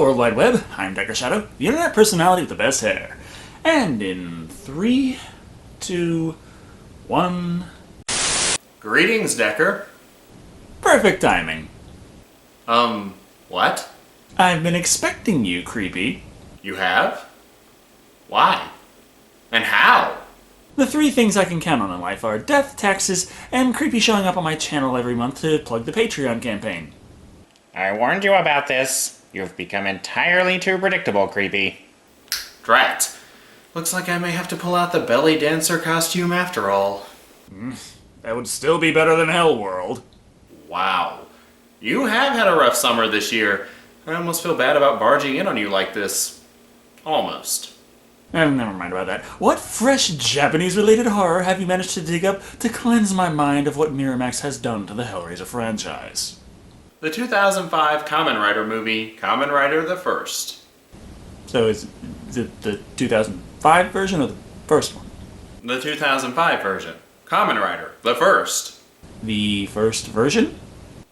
World Wide Web. I'm Dr. Shado, the internet personality with the best hair. And in 3, 2, 1... Greetings, Decker. Perfect timing. What? I've been expecting you, Creepy. You have? Why? And how? The 3 things I can count on in life are death, taxes, and Creepy showing up on my channel every month to plug the Patreon campaign. I warned you about this. You've become entirely too predictable, Creepy. Drat. Looks like I may have to pull out the belly dancer costume after all. That would still be better than Hell World. Wow. You have had a rough summer this year. I almost feel bad about barging in on you like this. Almost. Never mind about that. What fresh Japanese-related horror have you managed to dig up to cleanse my mind of what Miramax has done to the Hellraiser franchise? The 2005 Kamen Rider movie, Kamen Rider the First. So is it the 2005 version or the first one? The 2005 version. Kamen Rider the First. The first version?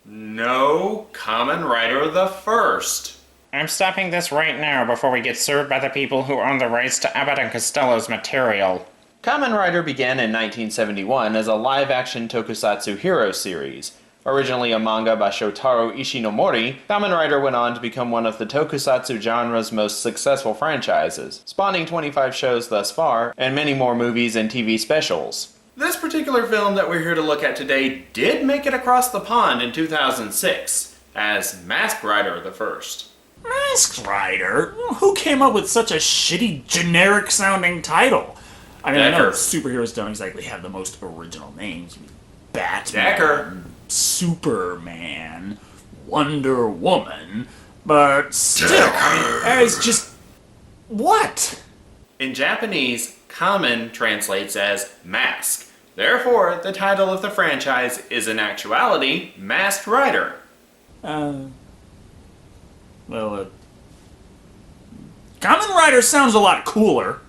No, Kamen Rider the First. I'm stopping this right now before we get sued by the people who own the rights to Abbott and Costello's material. Kamen Rider began in 1971 as a live-action tokusatsu hero series. Originally a manga by Shotaro Ishinomori, Kamen Rider went on to become one of the tokusatsu genre's most successful franchises, spawning 25 shows thus far, and many more movies and TV specials. This particular film that we're here to look at today did make it across the pond in 2006 as Mask Rider the First. Mask Rider? Who came up with such a shitty, generic-sounding title? I mean, I know Decker. superheroes don't exactly have the most original names. Batman, Decker. Superman, Wonder Woman, but still, I mean, it's just... What? In Japanese, Kamen translates as mask. Therefore, the title of the franchise is in actuality Masked Rider. Kamen Rider sounds a lot cooler.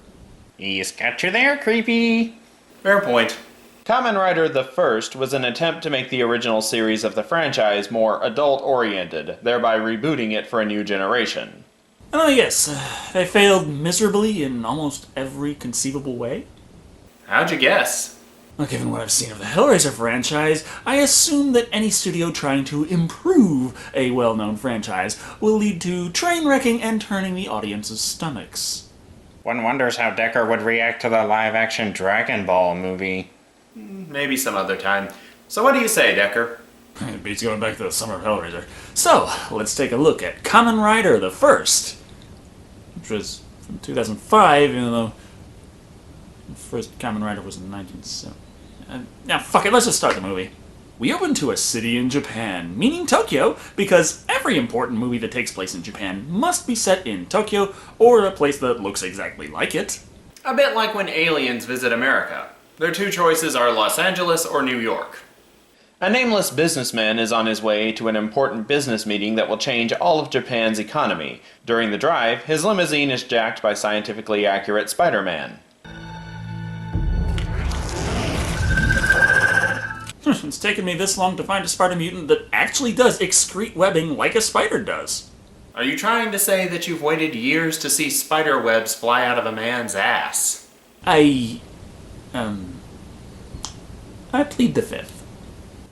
He's got you there, Creepy. Fair point. Kamen Rider the First was an attempt to make the original series of the franchise more adult-oriented, thereby rebooting it for a new generation. Oh yes, they failed miserably in almost every conceivable way. How'd you guess? Well, given what I've seen of the Hellraiser franchise, I assume that any studio trying to improve a well-known franchise will lead to train-wrecking and turning the audience's stomachs. One wonders how Decker would react to the live-action Dragon Ball movie. Maybe some other time. So what do you say, Decker? It beats going back to the summer of Hellraiser. So, let's take a look at Kamen Rider the First, which was from 2005, even though the first Kamen Rider was in 1970. Now, fuck it, let's just start the movie. We open to a city in Japan, meaning Tokyo, because every important movie that takes place in Japan must be set in Tokyo, or a place that looks exactly like it. A bit like when aliens visit America. Their 2 choices are Los Angeles or New York. A nameless businessman is on his way to an important business meeting that will change all of Japan's economy. During the drive, his limousine is jacked by scientifically accurate Spider-Man. It's taken me this long to find a spider mutant that actually does excrete webbing like a spider does. Are you trying to say that you've waited years to see spider webs fly out of a man's ass? I plead the fifth.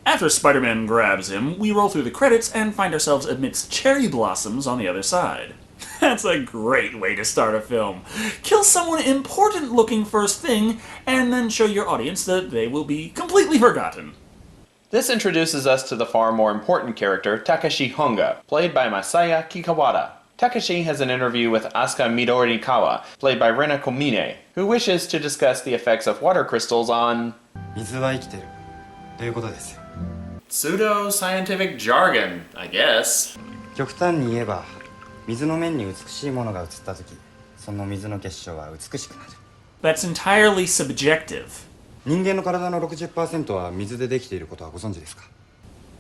After Spider-Man grabs him, we roll through the credits and find ourselves amidst cherry blossoms on the other side. That's a great way to start a film. Kill someone important looking first thing, and then show your audience that they will be completely forgotten. This introduces us to the far more important character, Takeshi Conga, played by Masaya Kikawada. Takeshi has an interview with Asuka Midorikawa, played by Rena Komine, who wishes to discuss the effects of water crystals on... 水は生きてるということですよ。 Pseudo-scientific jargon, I guess. 極端に言えば、水の面に美しいものが映ったとき、その水の結晶は美しくなる。 That's entirely subjective. 人間の体の 60% は水でできていることはご存知ですか？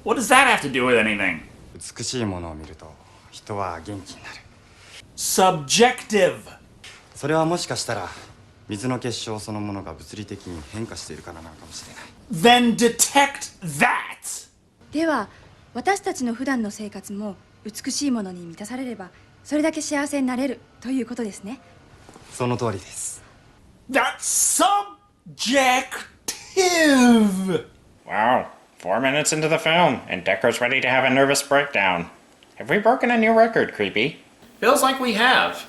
What does that have to do with anything? 美しいものを見ると、人は元気になる。 Subjective. それはもしかしたら、水の結晶そのものが物理的に変化しているからなのかもしれない。Then detect that! では私たちの普段の生活も美しいものに満たされればそれだけ幸せになれるということですね。その通りです。 That's subjective! Wow, 4 minutes into the film, and Decker's ready to have a nervous breakdown. Have we broken a new record, Creepy? Feels like we have.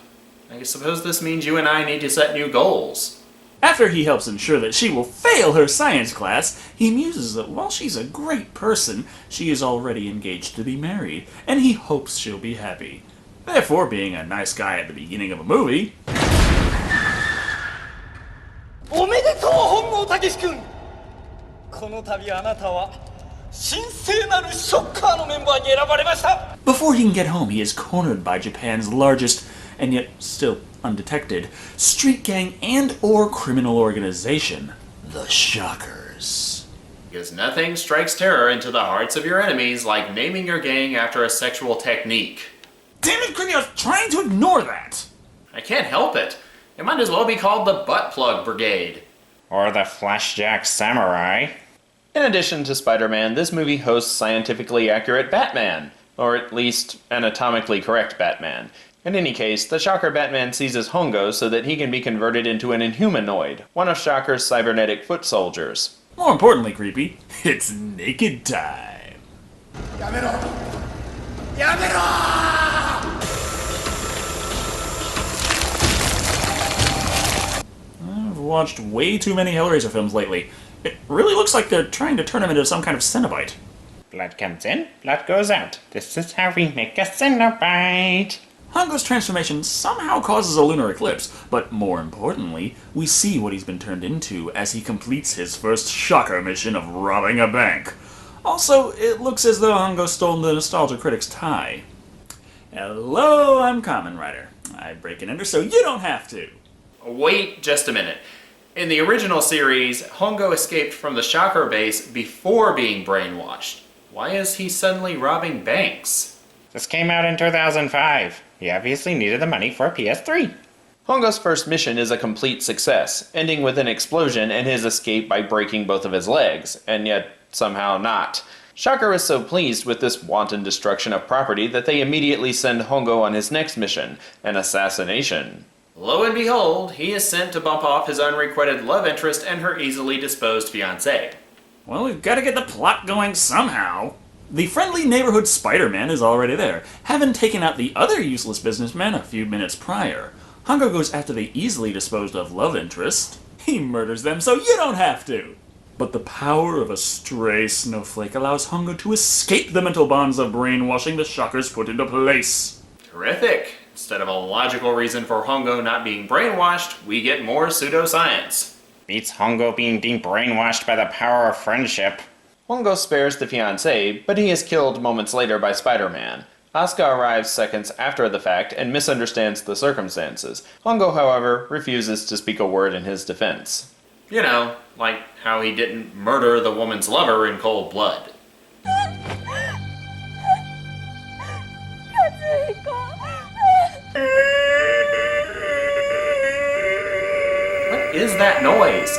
I suppose this means you and I need to set new goals. After he helps ensure that she will fail her science class, he muses that while she's a great person, she is already engaged to be married, and he hopes she'll be happy. Therefore, being a nice guy at the beginning of a movie... おめでとう本郷武史君。この度あなたは神聖なるショッカーのメンバーに選ばれました。 Before he can get home, he is cornered by Japan's largest, and yet still undetected, street gang and or criminal organization, the Shockers. Because nothing strikes terror into the hearts of your enemies like naming your gang after a sexual technique. Damn it, Creepy, I was trying to ignore that! I can't help it. It might as well be called the Butt Plug Brigade. Or the Flashjack Samurai? In addition to Spider-Man, this movie hosts scientifically accurate Batman, or at least anatomically correct Batman. In any case, the Shocker Batman seizes Hongo so that he can be converted into an Inhumanoid, one of Shocker's cybernetic foot soldiers. More importantly, Creepy, it's naked time. I've watched way too many Hellraiser films lately. It really looks like they're trying to turn him into some kind of Cenobite. Blood comes in, blood goes out. This is how we make a Cenobite. Hongo's transformation somehow causes a lunar eclipse, but more importantly, we see what he's been turned into as he completes his first Shocker mission of robbing a bank. Also, it looks as though Hongo stole the Nostalgia Critic's tie. Hello, I'm Kamen Rider. I break and enter so you don't have to. Wait just a minute. In the original series, Hongo escaped from the Shocker base before being brainwashed. Why is he suddenly robbing banks? This came out in 2005. He obviously needed the money for a PS3. Hongo's first mission is a complete success, ending with an explosion and his escape by breaking both of his legs, and yet somehow not. Shocker is so pleased with this wanton destruction of property that they immediately send Hongo on his next mission, an assassination. Lo and behold, he is sent to bump off his unrequited love interest and her easily disposed fiancée. Well, we've got to get the plot going somehow. The friendly neighborhood Spider-Man is already there, having taken out the other useless businessman a few minutes prior. Hongo goes after the easily disposed of love interest. He murders them so you don't have to. But the power of a stray snowflake allows Hongo to escape the mental bonds of brainwashing the Shockers put into place. Terrific. Instead of a logical reason for Hongo not being brainwashed, we get more pseudoscience. Beats Hongo being brainwashed by the power of friendship. Hongo spares the fiancée, but he is killed moments later by Spider-Man. Asuka arrives seconds after the fact and misunderstands the circumstances. Hongo, however, refuses to speak a word in his defense. You know, like how he didn't murder the woman's lover in cold blood. What is that noise?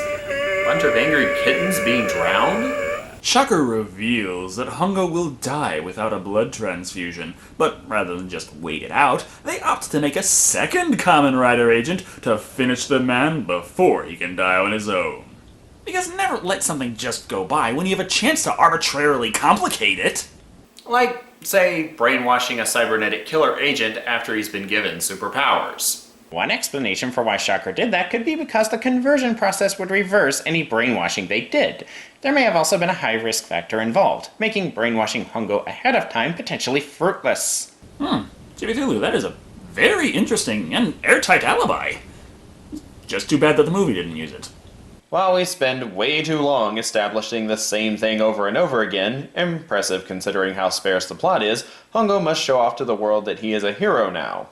Bunch of angry kittens being drowned? Shocker reveals that Hongo will die without a blood transfusion, but rather than just wait it out, they opt to make a second Kamen Rider agent to finish the man before he can die on his own. Because never let something just go by when you have a chance to arbitrarily complicate it. Like, say, brainwashing a cybernetic killer agent after he's been given superpowers. One explanation for why Shocker did that could be because the conversion process would reverse any brainwashing they did. There may have also been a high risk factor involved, making brainwashing Hongo ahead of time potentially fruitless. Chibitulu, that is a very interesting and airtight alibi. Just too bad that the movie didn't use it. While we spend way too long establishing the same thing over and over again, impressive considering how sparse the plot is, Hongo must show off to the world that he is a hero now.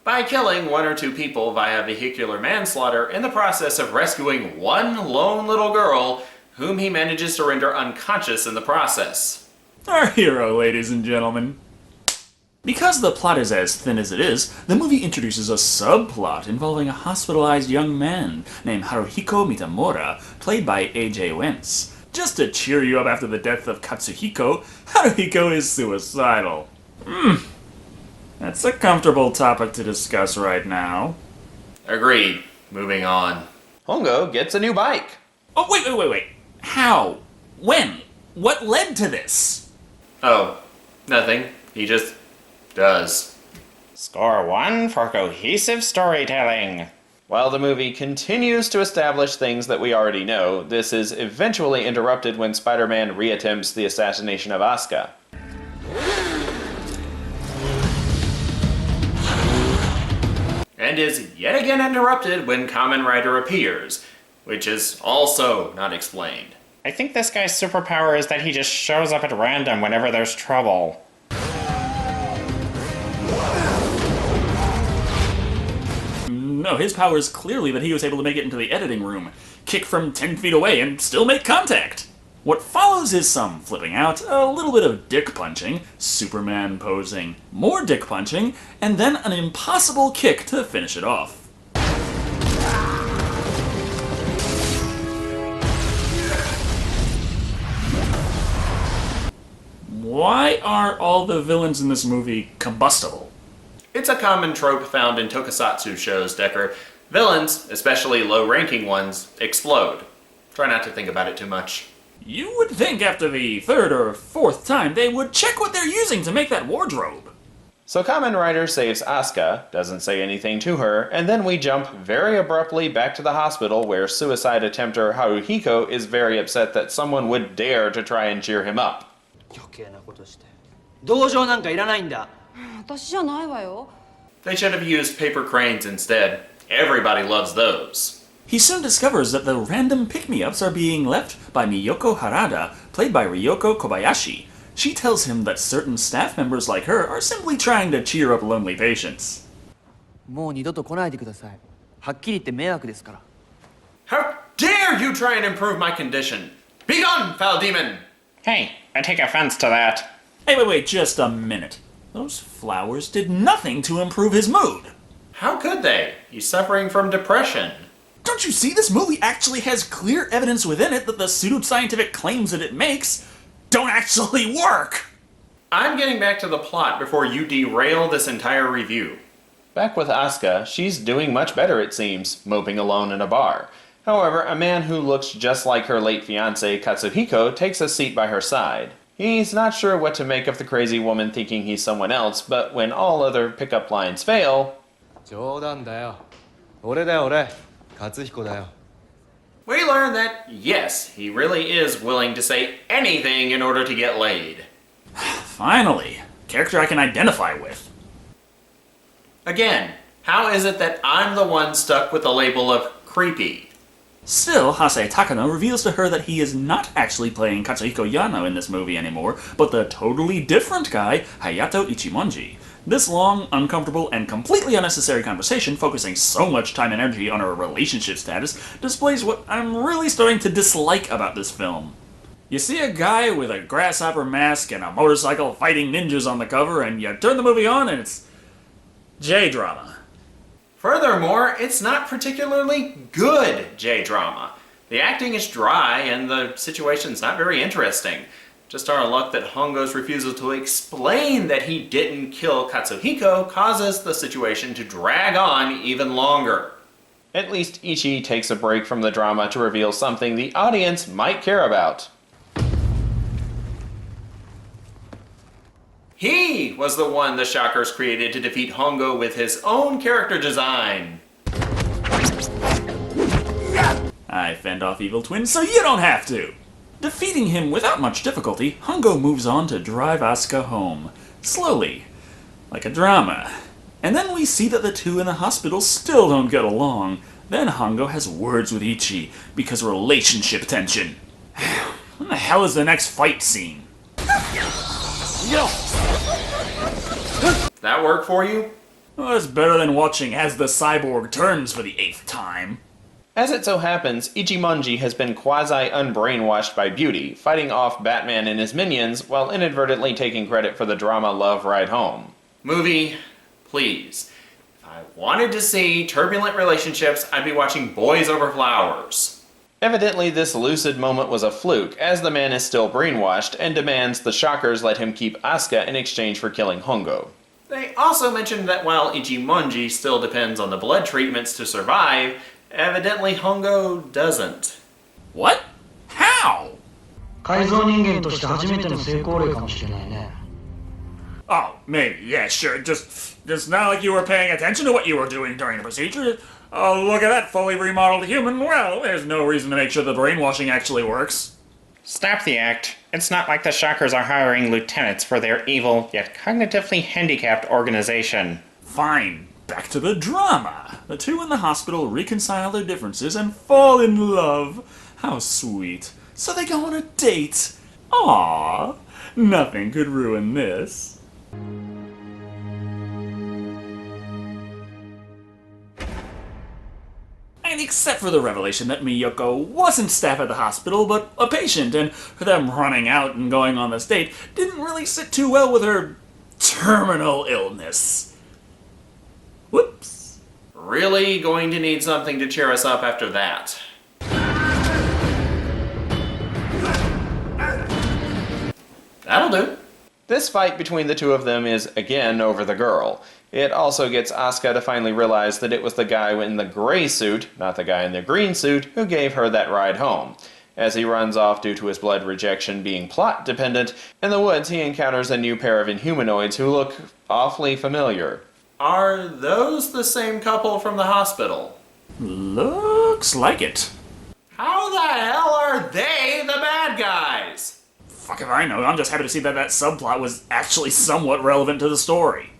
By killing one or two people via vehicular manslaughter in the process of rescuing one lone little girl, whom he manages to render unconscious in the process. Our hero, ladies and gentlemen. Because the plot is as thin as it is, the movie introduces a subplot involving a hospitalized young man named Haruhiko Mitamura, played by AJ Wentz. Just to cheer you up after the death of Katsuhiko, Haruhiko is suicidal. That's a comfortable topic to discuss right now. Agreed. Moving on. Hongo gets a new bike. Oh, wait. How? When? What led to this? Oh, nothing. He just does. Score 1 for cohesive storytelling. While the movie continues to establish things that we already know, this is eventually interrupted when Spider-Man reattempts the assassination of Asuka. And is yet again interrupted when Kamen Rider appears, which is also not explained. I think this guy's superpower is that he just shows up at random whenever there's trouble. No, his power is clearly that he was able to make it into the editing room, kick from 10 feet away, and still make contact. What follows is some flipping out, a little bit of dick punching, Superman posing, more dick punching, and then an impossible kick to finish it off. Why are all the villains in this movie combustible? It's a common trope found in tokusatsu shows, Decker. Villains, especially low-ranking ones, explode. Try not to think about it too much. You would think after the third or fourth time they would check what they're using to make that wardrobe. So Kamen Rider saves Asuka, doesn't say anything to her, and then we jump very abruptly back to the hospital where suicide attempter Haruhiko is very upset that someone would dare to try and cheer him up. 余計なことして同情なんかいらないんだ私じゃないわよ They should have used paper cranes instead. Everybody loves those. He soon discovers that the random pick-me-ups are being left by Miyoko Harada, played by Ryoko Kobayashi. She tells him that certain staff members like her are simply trying to cheer up lonely patients. もう二度と来ないでくださいはっきり言って迷惑ですから How dare you try and improve my condition? Be gone, foul demon! Hey, I take offense to that. Hey, wait, just a minute. Those flowers did nothing to improve his mood. How could they? He's suffering from depression. Don't you see, this movie actually has clear evidence within it that the pseudoscientific claims that it makes don't actually work! I'm getting back to the plot before you derail this entire review. Back with Asuka, she's doing much better it seems, moping alone in a bar. However, a man who looks just like her late fiancé Katsuhiko takes a seat by her side. He's not sure what to make of the crazy woman thinking he's someone else, but when all other pickup lines fail... 冗談だよ俺だよ俺勝彦だよ We learn that, yes, he really is willing to say anything in order to get laid. Finally, character I can identify with. Again, how is it that I'm the one stuck with the label of creepy? Still, Hase Takano reveals to her that he is not actually playing Katsuhiko Yano in this movie anymore, but the totally different guy, Hayato Ichimonji. This long, uncomfortable, and completely unnecessary conversation, focusing so much time and energy on her relationship status, displays what I'm really starting to dislike about this film. You see a guy with a grasshopper mask and a motorcycle fighting ninjas on the cover, and you turn the movie on and it's J-drama. Furthermore, it's not particularly good J-drama. The acting is dry and the situation's not very interesting. Just our luck that Hongo's refusal to explain that he didn't kill Katsuhiko causes the situation to drag on even longer. At least Ichi takes a break from the drama to reveal something the audience might care about. He was the one the Shockers created to defeat Hongo with his own character design. I fend off evil twins so you don't have to! Defeating him without much difficulty, Hongo moves on to drive Asuka home. Slowly. Like a drama. And then we see that the two in the hospital still don't get along. Then Hongo has words with Ichi, because relationship tension. When the hell is the next fight scene? That work for you? Well, it's better than watching As the Cyborg Turns for the 8th time. As it so happens, Ichimonji has been quasi-unbrainwashed by Beauty, fighting off Batman and his minions while inadvertently taking credit for the drama Love Ride Home. Movie, please. If I wanted to see turbulent relationships, I'd be watching Boys Over Flowers. Evidently, this lucid moment was a fluke, as the man is still brainwashed and demands the Shockers let him keep Asuka in exchange for killing Hongo. They also mentioned that while Ichimonji still depends on the blood treatments to survive, evidently Hongo doesn't. What? How? 改造人間として初めての成功例かもしれないね。 Oh, maybe. Yeah, sure. Just not like you were paying attention to what you were doing during the procedure. Oh, look at that fully remodeled human. Well, there's no reason to make sure the brainwashing actually works. Stop the act. It's not like the Shockers are hiring lieutenants for their evil, yet cognitively handicapped organization. Fine. Back to the drama. The two in the hospital reconcile their differences and fall in love. How sweet. So they go on a date. Aww. Nothing could ruin this. And except for the revelation that Miyoko wasn't staff at the hospital, but a patient, and them running out and going on this date didn't really sit too well with her terminal illness. Whoops. Really going to need something to cheer us up after that. That'll do. This fight between the two of them is, again, over the girl. It also gets Asuka to finally realize that it was the guy in the gray suit, not the guy in the green suit, who gave her that ride home. As he runs off due to his blood rejection being plot-dependent, in the woods he encounters a new pair of Inhumanoids who look awfully familiar. Are those the same couple from the hospital? Looks like it. How the hell are they the bad guys? Fuck if I know. I'm just happy to see that subplot was actually somewhat relevant to the story.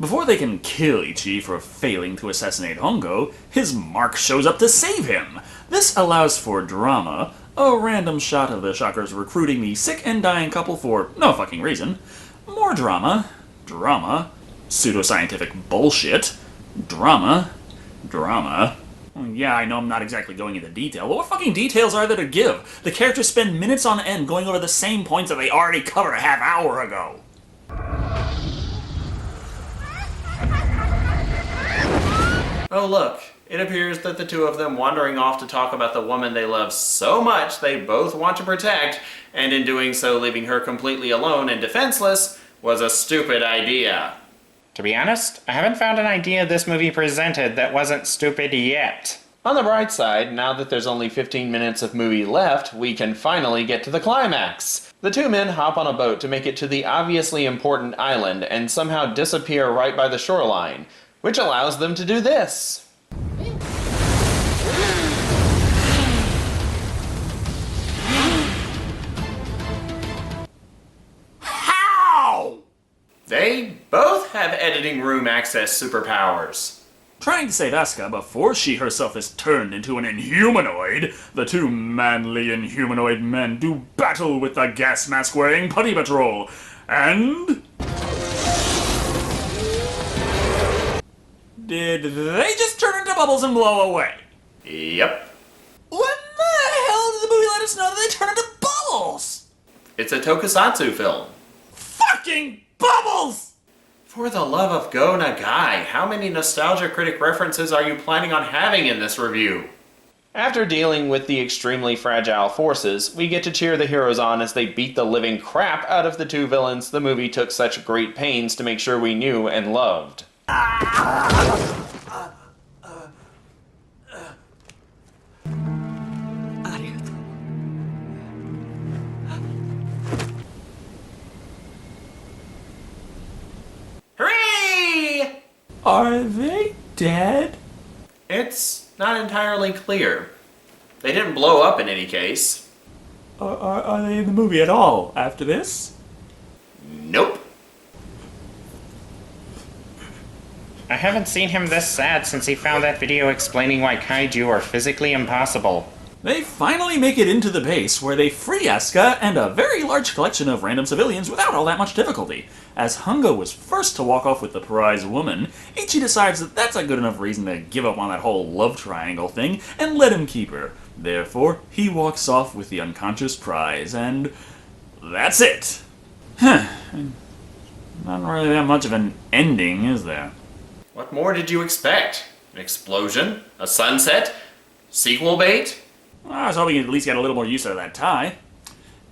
Before they can kill Ichi for failing to assassinate Hongo, his mark shows up to save him. This allows for drama, a random shot of the Shockers recruiting the sick and dying couple for no fucking reason. More drama, pseudoscientific bullshit, drama. Yeah, I know I'm not exactly going into detail, but what fucking details are there to give? The characters spend minutes on end going over the same points that they already covered a half hour ago. Oh look, it appears that the two of them wandering off to talk about the woman they love so much they both want to protect, and in doing so leaving her completely alone and defenseless, was a stupid idea. To be honest, I haven't found an idea this movie presented that wasn't stupid yet. On the bright side, now that there's only 15 minutes of movie left, we can finally get to the climax. The two men hop on a boat to make it to the obviously important island and somehow disappear right by the shoreline, which allows them to do this. How? They both have editing room access superpowers. Trying to save Asuka before she herself is turned into an Inhumanoid, the two manly Inhumanoid men do battle with the gas mask-wearing Putty Patrol, and... did they just turn into bubbles and blow away? Yep. When the hell did the movie let us know that they turn into bubbles? It's a tokusatsu film. Fucking bubbles! For the love of Go Nagai, how many Nostalgia Critic references are you planning on having in this review? After dealing with the extremely fragile forces, we get to cheer the heroes on as they beat the living crap out of the two villains the movie took such great pains to make sure we knew and loved. Hooray! Are they dead? It's not entirely clear. They didn't blow up in any case. Are they in the movie at all after this? Nope. I haven't seen him this sad since he found that video explaining why kaiju are physically impossible. They finally make it into the base, where they free Asuka and a very large collection of random civilians without all that much difficulty. As Hongo was first to walk off with the prize woman, Ichi decides that that's a good enough reason to give up on that whole love triangle thing and let him keep her. Therefore, he walks off with the unconscious prize, and that's it. Not really that much of an ending, is there? What more did you expect? An explosion? A sunset? Sequel bait? I was hoping you'd at least get a little more use out of that tie.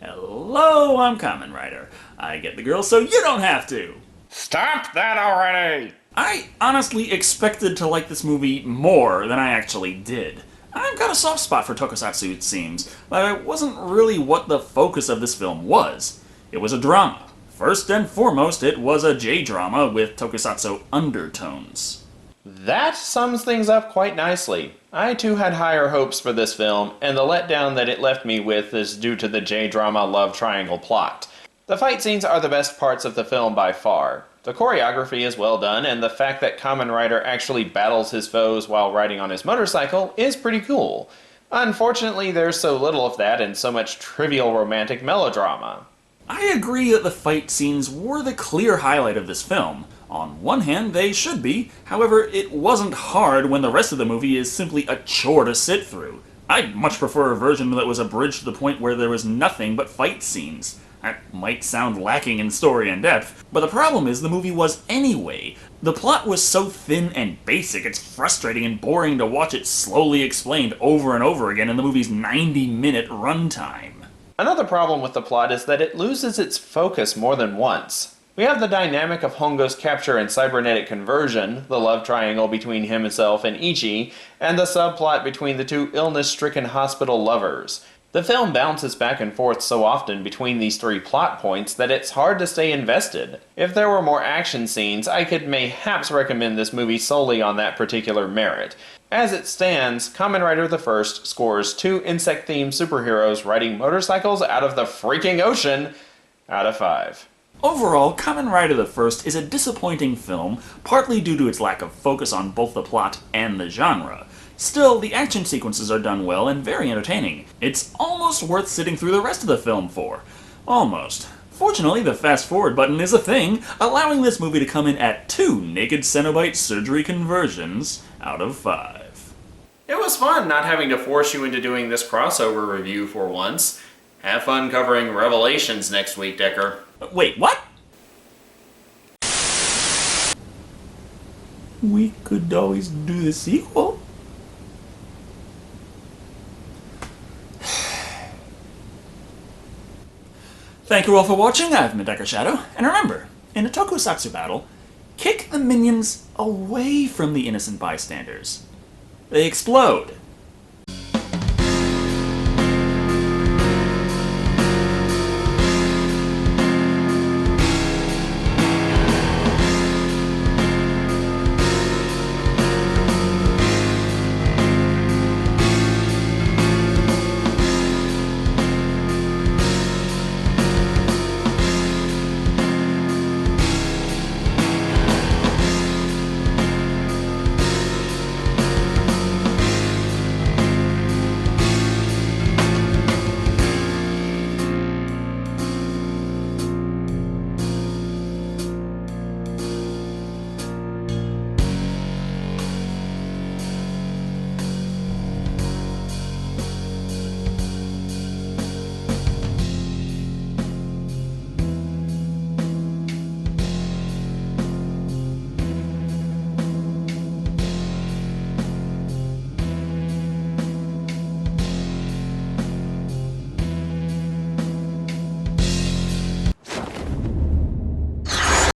Hello, I'm Kamen Rider. I get the girl so you don't have to. Stop that already! I honestly expected to like this movie more than I actually did. I've got a soft spot for tokusatsu, it seems, but it wasn't really what the focus of this film was. It was a drama. First and foremost, it was a J-drama with tokusatsu undertones. That sums things up quite nicely. I too had higher hopes for this film, and the letdown that it left me with is due to the J-drama love triangle plot. The fight scenes are the best parts of the film by far. The choreography is well done, and the fact that Kamen Rider actually battles his foes while riding on his motorcycle is pretty cool. Unfortunately, there's so little of that and so much trivial romantic melodrama. I agree that the fight scenes were the clear highlight of this film. On one hand, they should be. However, it wasn't hard when the rest of the movie is simply a chore to sit through. I'd much prefer a version that was abridged to the point where there was nothing but fight scenes. That might sound lacking in story and depth, but the problem is the movie was anyway. The plot was so thin and basic, it's frustrating and boring to watch it slowly explained over and over again in the movie's 90-minute runtime. Another problem with the plot is that it loses its focus more than once. We have the dynamic of Hongo's capture and cybernetic conversion, the love triangle between himself and Ichi, and the subplot between the two illness-stricken hospital lovers. The film bounces back and forth so often between these three plot points that it's hard to stay invested. If there were more action scenes, I could mayhaps recommend this movie solely on that particular merit. As it stands, Kamen Rider the First scores 2 insect-themed superheroes riding motorcycles out of the freaking ocean out of 5. Overall, Kamen Rider the First is a disappointing film, partly due to its lack of focus on both the plot and the genre. Still, the action sequences are done well and very entertaining. It's almost worth sitting through the rest of the film for. Almost. Fortunately, the fast forward button is a thing, allowing this movie to come in at 2 naked Cenobite surgery conversions out of 5. It was fun not having to force you into doing this crossover review for once. Have fun covering Revelations next week, Decker. Wait, what? We could always do the sequel. Thank you all for watching. I've been Decker Shado, and remember, in a tokusatsu battle, kick the minions away from the innocent bystanders. They explode.